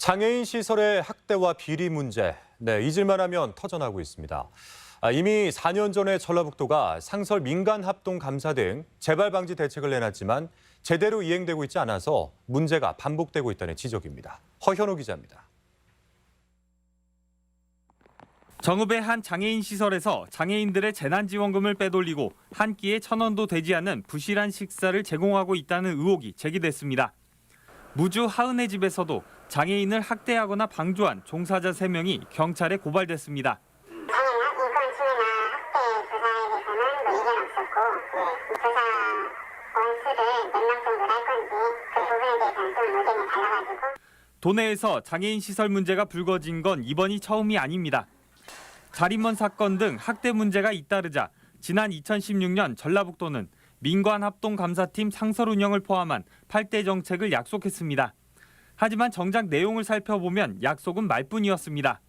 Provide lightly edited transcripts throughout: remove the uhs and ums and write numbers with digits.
장애인 시설의 학대와 비리 문제, 잊을만 하면 터져나오고 있습니다. 이미 4년 전에 전라북도가 상설 민간합동감사 등 재발 방지 대책을 내놨지만 제대로 이행되고 있지 않아서 문제가 반복되고 있다는 지적입니다. 허현우 기자입니다. 정읍의 한 장애인 시설에서 장애인들의 재난지원금을 빼돌리고 한 끼에 1,000원도 되지 않는 부실한 식사를 제공하고 있다는 의혹이 제기됐습니다. 무주 하은의 집에서도 장애인을 학대하거나 방조한 종사자 3명이 경찰에 고발됐습니다. 장애인 인권 침해나 학대 조사에 대해서는 이견 없었고, 조사 원수를 몇 명 정도 할 건지 그 부분에 대해서는 좀 의견이 달라가지고. 도내에서 장애인 시설 문제가 불거진 건 이번이 처음이 아닙니다. 자립원 사건 등 학대 문제가 잇따르자 지난 2016년 전라북도는 민관합동감사팀 상설 운영을 포함한 8대 정책을 약속했습니다. 하지만 정작 내용을 살펴보면 약속은 말뿐이었습니다.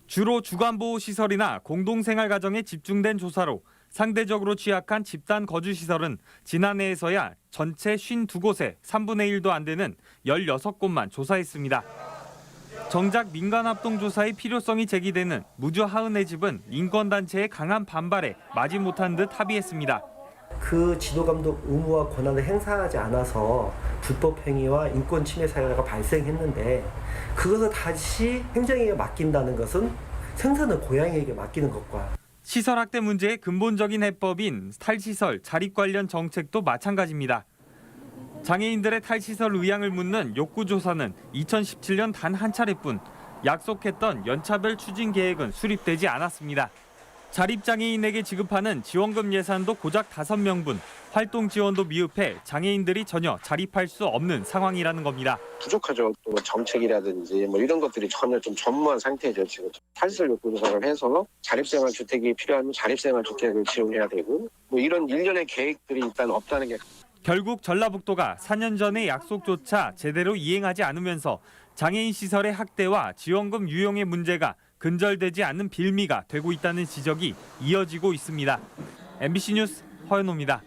주로 주간보호시설이나 공동생활가정에 집중된 조사로 상대적으로 취약한 집단 거주시설은 지난해에서야 전체 52곳에 3분의 1도 안 되는 16곳만 조사했습니다. 정작 민간합동조사의 필요성이 제기되는 무주 하은의 집은 인권단체의 강한 반발에 마지못한 듯 합의했습니다. 그 지도감독 의무와 권한을 행사하지 않아서 불법 행위와 인권 침해 사유가 발생했는데 그것을 다시 행정에게 맡긴다는 것은 생사는 고양이에게 맡기는 것과 시설 학대 문제의 근본적인 해법인 탈시설, 자립 관련 정책도 마찬가지입니다. 장애인들의 탈시설 의향을 묻는 욕구조사는 2017년 단 한 차례뿐 약속했던 연차별 추진 계획은 수립되지 않았습니다. 자립장애인에게 지급하는 지원금 예산도 고작 5명분, 활동 지원도 미흡해 장애인들이 전혀 자립할 수 없는 상황이라는 겁니다. 부족하죠. 또 정책이라든지 이런 것들이 전혀 좀 전무한 상태죠. 지금 탈시설 욕구 조사를 해서 자립생활 주택이 필요하면 자립생활 주택을 지원해야 되고 이런 일련의 계획들이 일단 없다는 게. 결국 전라북도가 4년 전의 약속조차 제대로 이행하지 않으면서 장애인 시설의 학대와 지원금 유용의 문제가 근절되지 않는 빌미가 되고 있다는 지적이 이어지고 있습니다. MBC 뉴스 허연호입니다.